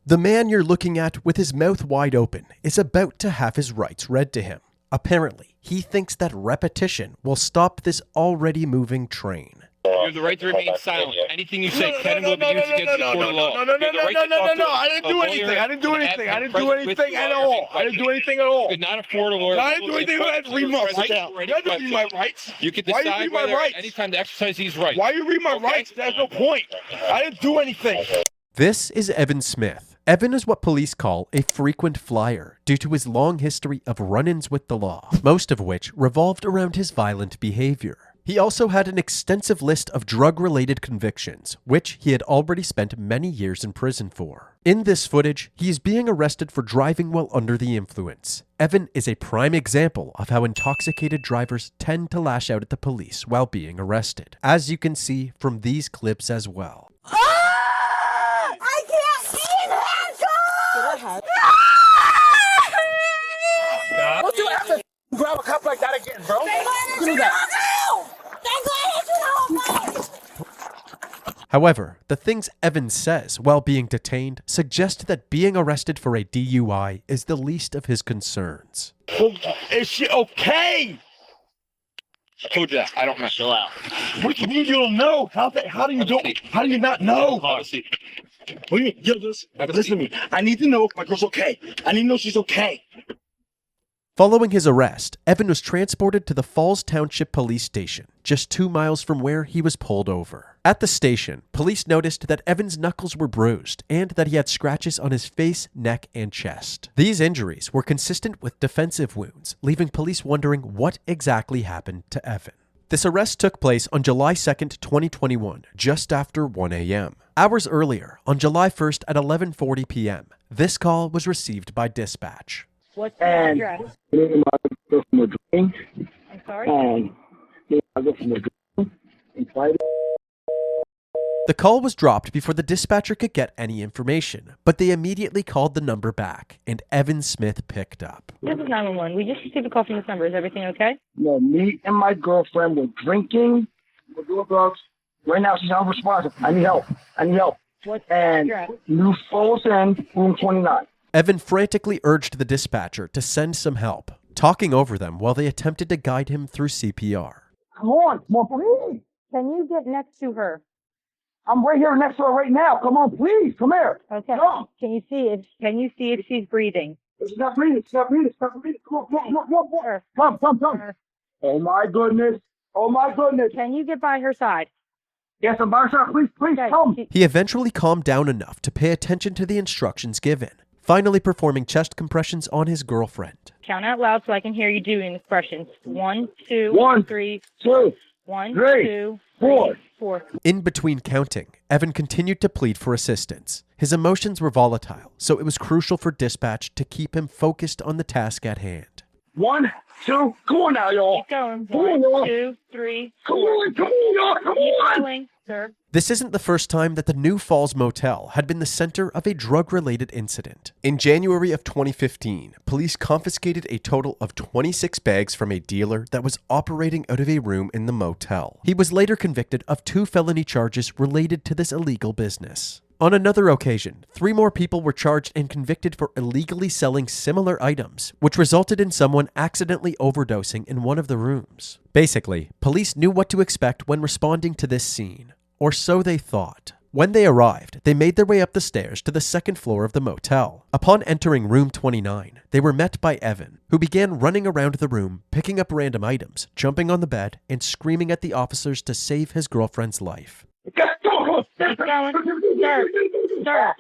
The man you're looking at with his mouth wide open is about to have his rights read to him. Apparently, he thinks that repetition will stop this already moving train. You have the right to remain silent. Anything you say can and will be used against the court of law. No, I didn't do anything. I didn't do anything. I didn't do anything at all. I didn't do anything at all. You could not afford a lawyer. I didn't do anything. I had to read my rights. You had to read my rights. You can Why you decide read my whether rights? any time to exercise these rights. Why you read my rights? There's no point. I didn't do anything. This is Evan Smith. Evan is what police call a frequent flyer due to his long history of run-ins with the law, most of which revolved around his violent behavior. He also had an extensive list of drug-related convictions, which he had already spent many years in prison for. In this footage, he is being arrested for driving while under the influence. Evan is a prime example of how intoxicated drivers tend to lash out at the police while being arrested, as you can see from these clips as well. I can't see his handcuffs! Don't you have to grab a cup like that again, bro? Do that. However, the things Evan says while being detained suggest that being arrested for a DUI is the least of his concerns. Is she okay? I told you that. I don't mess out. What do you mean you don't know? How do you not know? What do you mean? Yo, listen to me. I need to know if my girl's okay. I need to know she's okay. Following his arrest, Evan was transported to the Falls Township Police Station, just 2 miles from where he was pulled over. At the station, police noticed that Evan's knuckles were bruised and that he had scratches on his face, neck, and chest. These injuries were consistent with defensive wounds, leaving police wondering what exactly happened to Evan. This arrest took place on July 2nd, 2021, just after 1 a.m. Hours earlier, on July 1st at 11:40 p.m., this call was received by dispatch. What's the address? I'm sorry? The call was dropped before the dispatcher could get any information, but they immediately called the number back, and Evan Smith picked up. This is 911. We just received a call from this number. Is everything okay? No, me and my girlfriend were drinking. We're doing drugs. Right now, she's unresponsive. I need help. What's the And address? New Falls End, room 29. Evan frantically urged the dispatcher to send some help, talking over them while they attempted to guide him through CPR. Come on, please. Can you get next to her? I'm right here next to her right now. Come on, please. Come here. Okay. Come. Can you see if she's breathing? She's not breathing. Come on. Come. Oh, my goodness. Can you get by her side? Yes, I'm by her side. Please, Okay. come. He eventually calmed down enough to pay attention to the instructions given, finally performing chest compressions on his girlfriend. Count out loud so I can hear you doing expressions. 1, 2, 1, 3, 2, 1, 3, 2, 4. 4. In between counting, Evan continued to plead for assistance. His emotions were volatile, so it was crucial for dispatch to keep him focused on the task at hand. 1, 2, come on now, y'all. Keep going. Come on, 1, y'all. 2, 3, Come 4. on, y'all. Come Keep on. going, sir. This isn't the first time that the New Falls Motel had been the center of a drug-related incident. In January of 2015, police confiscated a total of 26 bags from a dealer that was operating out of a room in the motel. He was later convicted of 2 felony charges related to this illegal business. On another occasion, 3 more people were charged and convicted for illegally selling similar items, which resulted in someone accidentally overdosing in one of the rooms. Basically, police knew what to expect when responding to this scene. Or so they thought. When they arrived, they made their way up the stairs to the 2nd floor of the motel. Upon entering room 29, they were met by Evan, who began running around the room, picking up random items, jumping on the bed, and screaming at the officers to save his girlfriend's life. Keep going. Sir.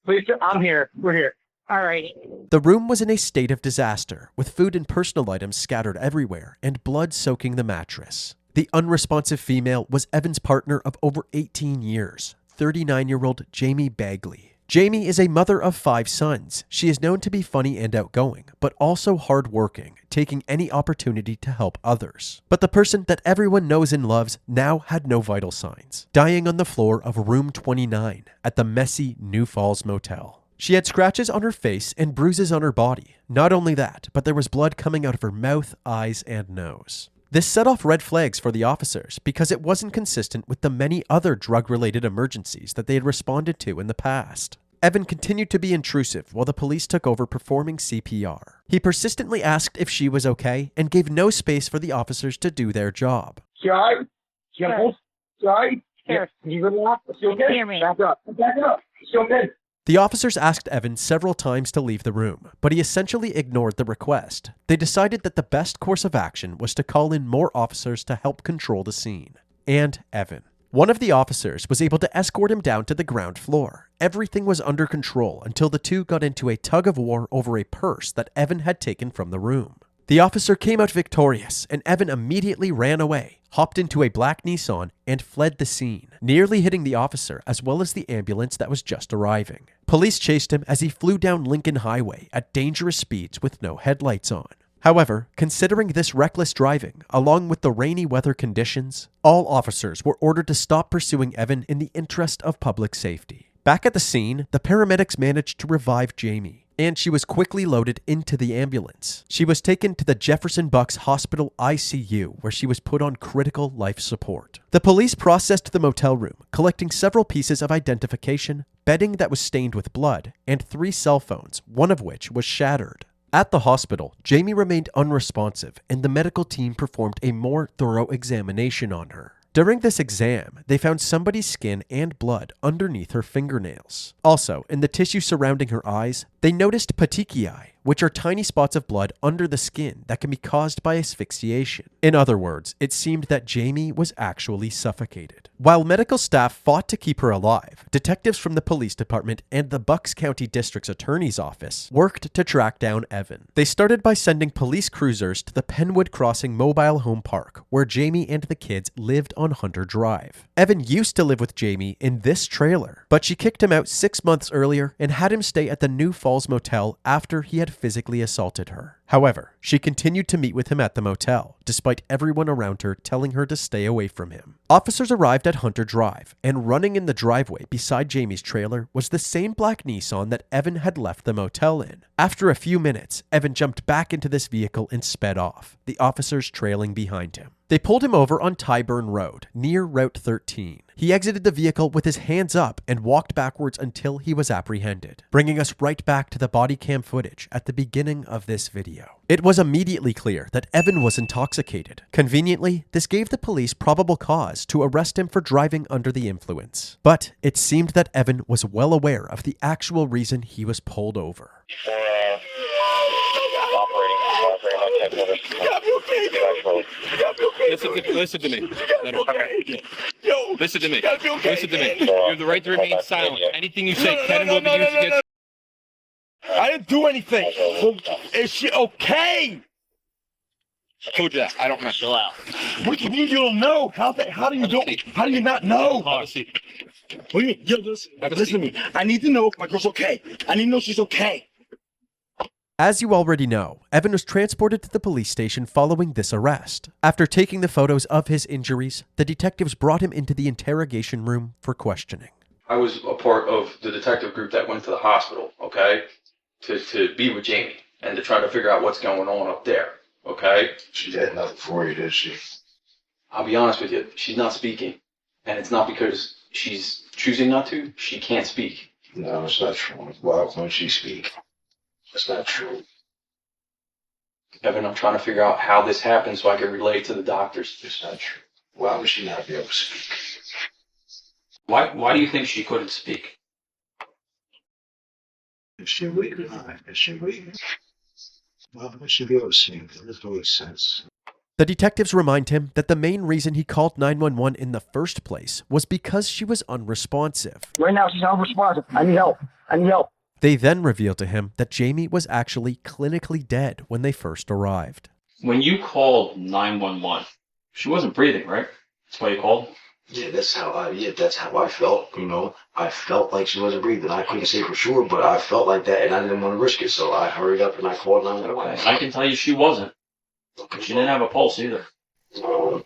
Please, I'm here. We're here. All right. The room was in a state of disaster, with food and personal items scattered everywhere and blood soaking the mattress. The unresponsive female was Evan's partner of over 18 years, 39-year-old Jaimie Bagley. Jaimie is a mother of 5 sons. She is known to be funny and outgoing, but also hardworking, taking any opportunity to help others. But the person that everyone knows and loves now had no vital signs, dying on the floor of room 29 at the messy New Falls Motel. She had scratches on her face and bruises on her body. Not only that, but there was blood coming out of her mouth, eyes, and nose. This set off red flags for the officers because it wasn't consistent with the many other drug-related emergencies that they had responded to in the past. Evan continued to be intrusive while the police took over performing CPR. He persistently asked if she was okay and gave no space for the officers to do their job. Sure. Sure. Sure. You relax. You okay? Hear me. Back up. Back up. You okay? The officers asked Evan several times to leave the room, but he essentially ignored the request. They decided that the best course of action was to call in more officers to help control the scene. And Evan. One of the officers was able to escort him down to the ground floor. Everything was under control until the two got into a tug of war over a purse that Evan had taken from the room. The officer came out victorious, and Evan immediately ran away, hopped into a black Nissan, and fled the scene, nearly hitting the officer as well as the ambulance that was just arriving. Police chased him as he flew down Lincoln Highway at dangerous speeds with no headlights on. However, considering this reckless driving, along with the rainy weather conditions, all officers were ordered to stop pursuing Evan in the interest of public safety. Back at the scene, the paramedics managed to revive Jaimie, and she was quickly loaded into the ambulance. She was taken to the Jefferson Bucks Hospital ICU, where she was put on critical life support. The police processed the motel room, collecting several pieces of identification, bedding that was stained with blood, and 3 cell phones, one of which was shattered. At the hospital, Jaimie remained unresponsive, and the medical team performed a more thorough examination on her. During this exam, they found somebody's skin and blood underneath her fingernails. Also, in the tissue surrounding her eyes, they noticed petechiae, which are tiny spots of blood under the skin that can be caused by asphyxiation. In other words, it seemed that Jaimie was actually suffocated. While medical staff fought to keep her alive, detectives from the police department and the Bucks County District's attorney's office worked to track down Evan. They started by sending police cruisers to the Penwood Crossing Mobile Home Park, where Jaimie and the kids lived on Hunter Drive. Evan used to live with Jaimie in this trailer, but she kicked him out 6 months earlier and had him stay at the New Falls Motel after he had physically assaulted her. However, she continued to meet with him at the motel, despite everyone around her telling her to stay away from him. Officers arrived at Hunter Drive, and running in the driveway beside Jaimie's trailer was the same black Nissan that Evan had left the motel in. After a few minutes, Evan jumped back into this vehicle and sped off, the officers trailing behind him. They pulled him over on Tyburn Road, near Route 13. He exited the vehicle with his hands up and walked backwards until he was apprehended, bringing us right back to the body cam footage at the beginning of this video. It was immediately clear that Evan was intoxicated. Conveniently, this gave the police probable cause to arrest him for driving under the influence. But it seemed that Evan was well aware of the actual reason he was pulled over. Listen to me. Listen to me. Listen to me. You have the right to remain silent. Anything you say can and will be used against. I didn't do anything. Well, is she okay? I told you that. I don't know. Chill out. What do you mean you don't know? How do you not know? Have a seat. What do you mean? Yo, listen to me. I need to know if my girl's okay. I need to know she's okay. As you already know, Evan was transported to the police station following this arrest. After taking the photos of his injuries, the detectives brought him into the interrogation room for questioning. I was a part of the detective group that went to the hospital, okay, to be with Jaimie and to try to figure out what's going on up there, okay? She did nothing for you, did she? I'll be honest with you, she's not speaking. And it's not because she's choosing not to, she can't speak. No, it's not true. Why won't she speak? It's not true. Evan, I'm trying to figure out how this happened so I can relate to the doctors. It's not true. Why would she not be able to speak? Why do you think she couldn't speak? Is she weak or not? Is she weak? Why would she be able to speak? That doesn't make sense. The detectives remind him that the main reason he called 911 in the first place was because she was unresponsive. Right now, she's unresponsive. I need help. I need help. They then revealed to him that Jaimie was actually clinically dead when they first arrived. When you called 911, she wasn't breathing, right? That's why you called? Yeah, that's how I felt, you know. I felt like she wasn't breathing. I couldn't say for sure, but I felt like that, and I didn't want to risk it, so I hurried up and I called 911. I can tell you she wasn't. She didn't have a pulse either. No.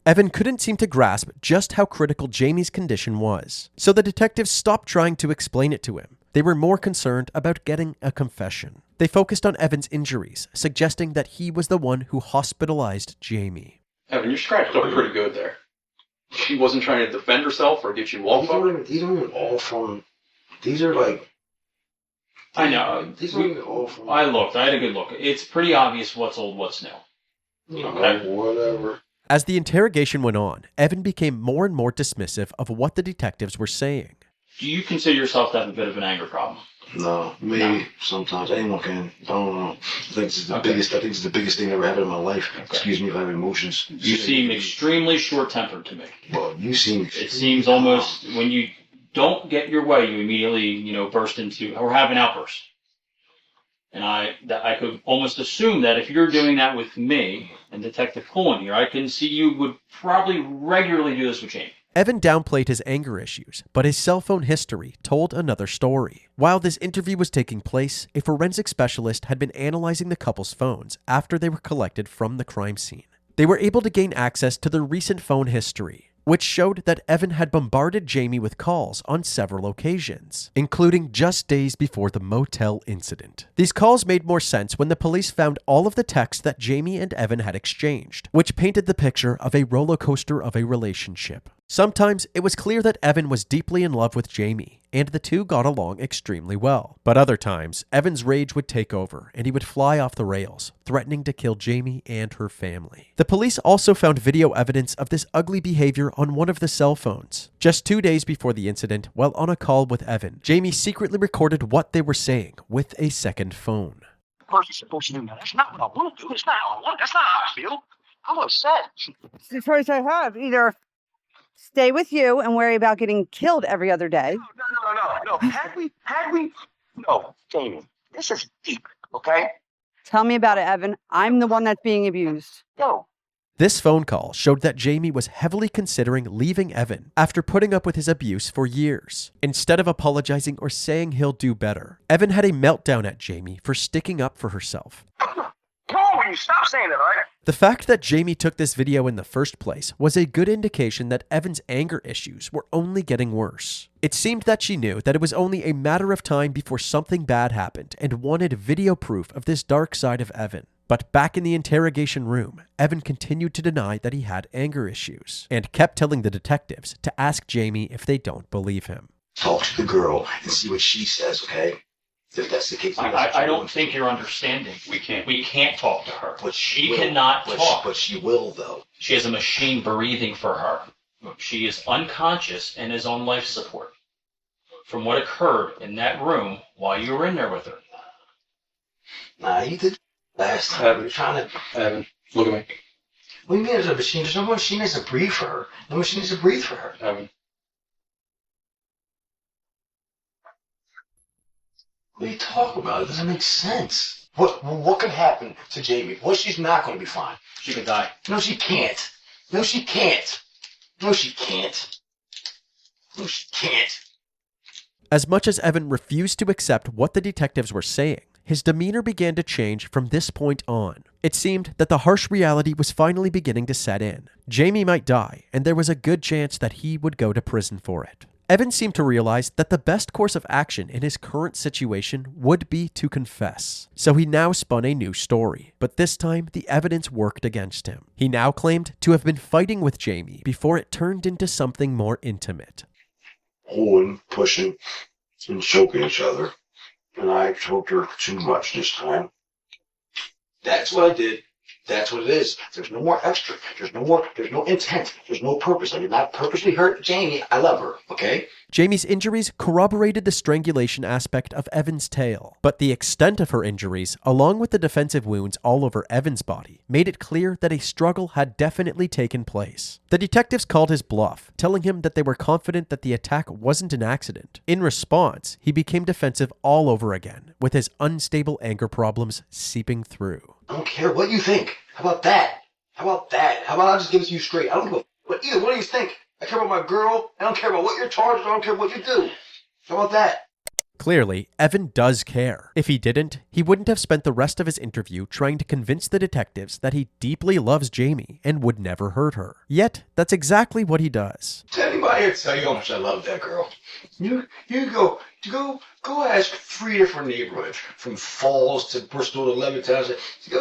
Evan couldn't seem to grasp just how critical Jaimie's condition was, so the detectives stopped trying to explain it to him. They were more concerned about getting a confession. They focused on Evan's injuries, suggesting that he was the one who hospitalized Jaimie. Evan, you're scratched up pretty good there. She wasn't trying to defend herself or get you off of her? These aren't even all from... These are like... I know. These aren't even all from... I looked. I had a good look. It's pretty obvious what's old, what's new. Okay. Whatever. As the interrogation went on, Evan became more and more dismissive of what the detectives were saying. Do you consider yourself to have a bit of an anger problem? No, maybe sometimes. Anyone can. I don't know. I think it's the biggest. I think it's the biggest thing I ever had in my life. Okay. Excuse me if I have emotions. You seem extremely short-tempered to me. Well, you seem. It seems almost when you don't get your way, you immediately, burst into or have an outburst. And I could almost assume that if you're doing that with me and Detective Pullen here, I can see you would probably regularly do this with Jaimie. Evan downplayed his anger issues, but his cell phone history told another story. While this interview was taking place, a forensic specialist had been analyzing the couple's phones after they were collected from the crime scene. They were able to gain access to their recent phone history, which showed that Evan had bombarded Jaimie with calls on several occasions, including just days before the motel incident. These calls made more sense when the police found all of the texts that Jaimie and Evan had exchanged, which painted the picture of a roller coaster of a relationship. Sometimes it was clear that Evan was deeply in love with Jaimie, and the two got along extremely well. But other times, Evan's rage would take over, and he would fly off the rails, threatening to kill Jaimie and her family. The police also found video evidence of this ugly behavior on one of the cell phones. Just 2 days before the incident, while on a call with Evan, Jaimie secretly recorded what they were saying with a second phone. The person's supposed to do that. That's not what I want to do. It's not how I want. That's not how I feel. I'm upset. It's the choice I have. Either stay with you and worry about getting killed every other day. No. Had we, no, Jaimie, this is deep, okay? Tell me about it, Evan. I'm the one that's being abused. Yo. This phone call showed that Jaimie was heavily considering leaving Evan after putting up with his abuse for years. Instead of apologizing or saying he'll do better, Evan had a meltdown at Jaimie for sticking up for herself. Come on, will you stop saying that, all right? The fact that Jaimie took this video in the first place was a good indication that Evan's anger issues were only getting worse. It seemed that she knew that it was only a matter of time before something bad happened and wanted video proof of this dark side of Evan. But back in the interrogation room, Evan continued to deny that he had anger issues and kept telling the detectives to ask Jaimie if they don't believe him. Talk to the girl and see what she says, okay? If that's the case. I don't think you're understanding. We can't talk to her. But she cannot talk. But she will, though. She has a machine breathing for her. She is unconscious and is on life support. From what occurred in that room while you were in there with her. Nah, you did last time. You're trying to... Evan, look at me. What do you mean there's a machine? There's no machine that's to breathe for her. No machine needs to breathe for her. Evan. What are you talking about? It doesn't make sense. What could happen to Jaimie? What if she's not going to be fine? She could die. No, she can't. No, she can't. No, she can't. No, she can't. As much as Evan refused to accept what the detectives were saying, his demeanor began to change from this point on. It seemed that the harsh reality was finally beginning to set in. Jaimie might die, and there was a good chance that he would go to prison for it. Evan seemed to realize that the best course of action in his current situation would be to confess. So he now spun a new story, but this time the evidence worked against him. He now claimed to have been fighting with Jaimie before it turned into something more intimate. Pulling, pushing, and choking each other. And I choked her too much this time. That's what I did. That's what it is. There's no more extra. There's no intent. There's no purpose. I did not purposely hurt Jaimie. I love her, okay? Jaimie's injuries corroborated the strangulation aspect of Evan's tale, but the extent of her injuries, along with the defensive wounds all over Evan's body, made it clear that a struggle had definitely taken place. The detectives called his bluff, telling him that they were confident that the attack wasn't an accident. In response, he became defensive all over again, with his unstable anger problems seeping through. I don't care what you think. How about that? How about I just give it to you straight? I don't give a what either one of you think. I care about my girl. I don't care about what you're charged. I don't care what you do. How about that? Clearly, Evan does care. If he didn't, he wouldn't have spent the rest of his interview trying to convince the detectives that he deeply loves Jaimie and would never hurt her. Yet, that's exactly what he does. Does anybody tell you how much I love that girl? You go ask 3 different neighborhoods, from Falls to Bristol to Levittown.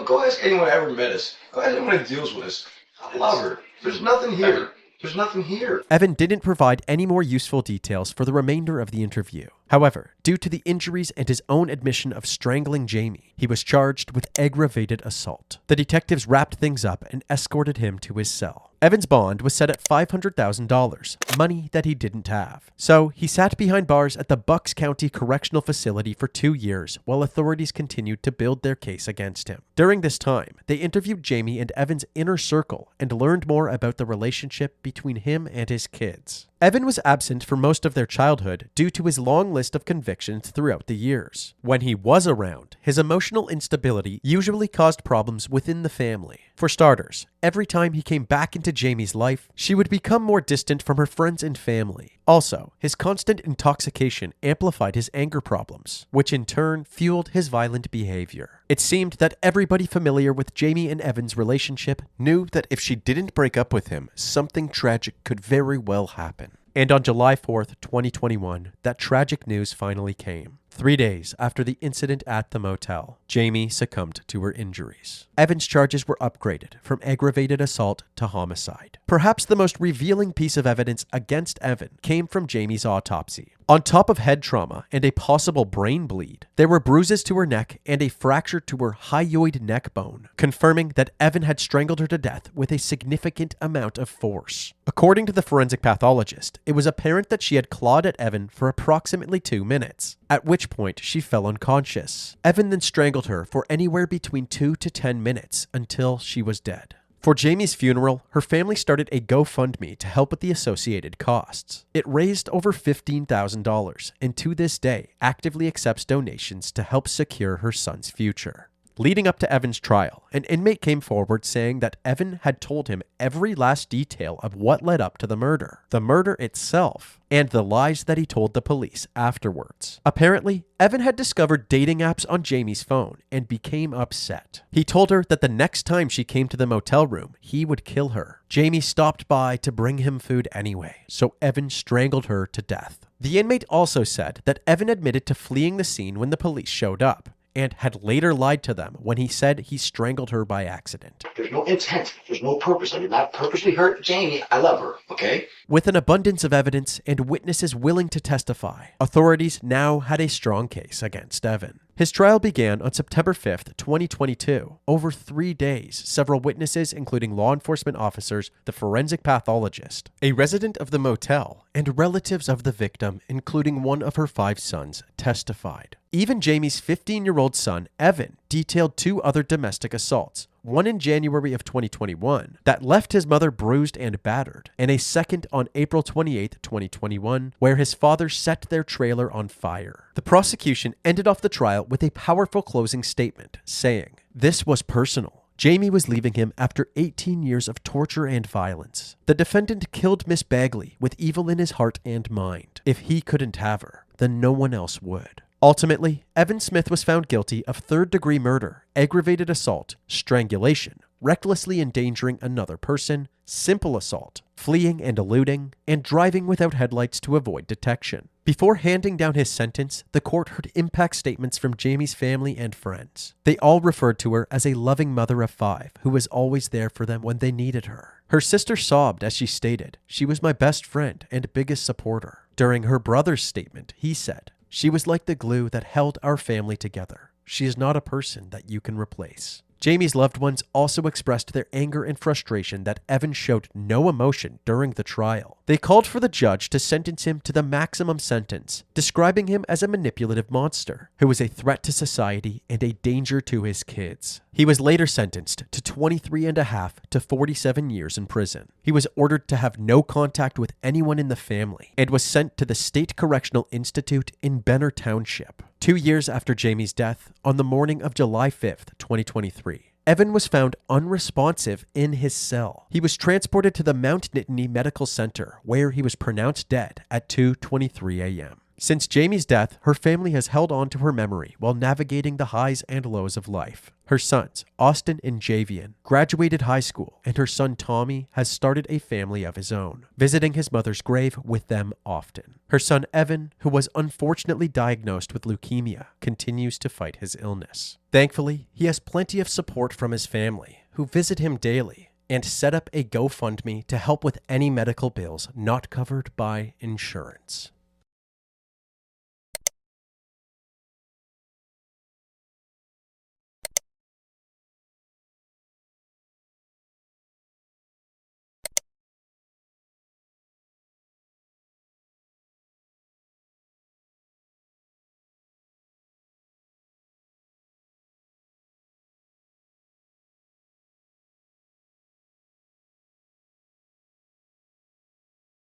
Go ask anyone who ever met us. Go ask anyone who deals with us. I love her. There's nothing here. There's nothing here. Evan didn't provide any more useful details for the remainder of the interview. However, due to the injuries and his own admission of strangling Jaimie, he was charged with aggravated assault. The detectives wrapped things up and escorted him to his cell. Evan's bond was set at $500,000, money that he didn't have. So he sat behind bars at the Bucks County Correctional Facility for 2 years while authorities continued to build their case against him. During this time, they interviewed Jaimie and Evan's inner circle and learned more about the relationship between him and his kids. Evan was absent for most of their childhood due to his long list of convictions throughout the years. When he was around, his emotional instability usually caused problems within the family. For starters, every time he came back into Jaimie's life, she would become more distant from her friends and family. Also, his constant intoxication amplified his anger problems, which in turn fueled his violent behavior. It seemed that everybody familiar with Jaimie and Evan's relationship knew that if she didn't break up with him, something tragic could very well happen. And on July 4th, 2021, that tragic news finally came. 3 days after the incident at the motel, Jaimie succumbed to her injuries. Evan's charges were upgraded from aggravated assault to homicide. Perhaps the most revealing piece of evidence against Evan came from Jaimie's autopsy. On top of head trauma and a possible brain bleed, there were bruises to her neck and a fracture to her hyoid neck bone, confirming that Evan had strangled her to death with a significant amount of force. According to the forensic pathologist, it was apparent that she had clawed at Evan for approximately 2 minutes, at which point she fell unconscious. Evan then strangled her for anywhere between 2 to 10 minutes until she was dead. For Jaimie's funeral, her family started a GoFundMe to help with the associated costs. It raised over $15,000 and to this day actively accepts donations to help secure her son's future. Leading up to Evan's trial, an inmate came forward saying that Evan had told him every last detail of what led up to the murder itself, and the lies that he told the police afterwards. Apparently, Evan had discovered dating apps on Jaimie's phone and became upset. He told her that the next time she came to the motel room, he would kill her. Jaimie stopped by to bring him food anyway, so Evan strangled her to death. The inmate also said that Evan admitted to fleeing the scene when the police showed up, and had later lied to them when he said he strangled her by accident. There's no intent. There's no purpose. I did not purposely hurt Jaimie. I love her, okay? With an abundance of evidence and witnesses willing to testify, authorities now had a strong case against Evan. His trial began on September 5th, 2022. Over 3 days, several witnesses, including law enforcement officers, the forensic pathologist, a resident of the motel, and relatives of the victim, including one of her 5 sons, testified. Even Jaimie's 15-year-old son, Evan, detailed 2 other domestic assaults, one in January of 2021 that left his mother bruised and battered, and a second on April 28, 2021, where his father set their trailer on fire. The prosecution ended off the trial with a powerful closing statement, saying, "This was personal. Jaimie was leaving him after 18 years of torture and violence. The defendant killed Miss Bagley with evil in his heart and mind. If he couldn't have her, then no one else would." Ultimately, Evan Smith was found guilty of 3rd-degree murder, aggravated assault, strangulation, recklessly endangering another person, simple assault, fleeing and eluding, and driving without headlights to avoid detection. Before handing down his sentence, the court heard impact statements from Jaimie's family and friends. They all referred to her as a loving mother of 5 who was always there for them when they needed her. Her sister sobbed as she stated, "She was my best friend and biggest supporter." During her brother's statement, he said, "She was like the glue that held our family together. She is not a person that you can replace." Jaimie's loved ones also expressed their anger and frustration that Evan showed no emotion during the trial. They called for the judge to sentence him to the maximum sentence, describing him as a manipulative monster who was a threat to society and a danger to his kids. He was later sentenced to 23.5 to 47 years in prison. He was ordered to have no contact with anyone in the family and was sent to the State Correctional Institute in Benner Township. 2 years after Jaimie's death, on the morning of July 5th, 2023, Evan was found unresponsive in his cell. He was transported to the Mount Nittany Medical Center, where he was pronounced dead at 2:23 a.m. Since Jaimie's death, her family has held on to her memory while navigating the highs and lows of life. Her sons, Austin and Javian, graduated high school, and her son Tommy has started a family of his own, visiting his mother's grave with them often. Her son Evan, who was unfortunately diagnosed with leukemia, continues to fight his illness. Thankfully, he has plenty of support from his family, who visit him daily and set up a GoFundMe to help with any medical bills not covered by insurance.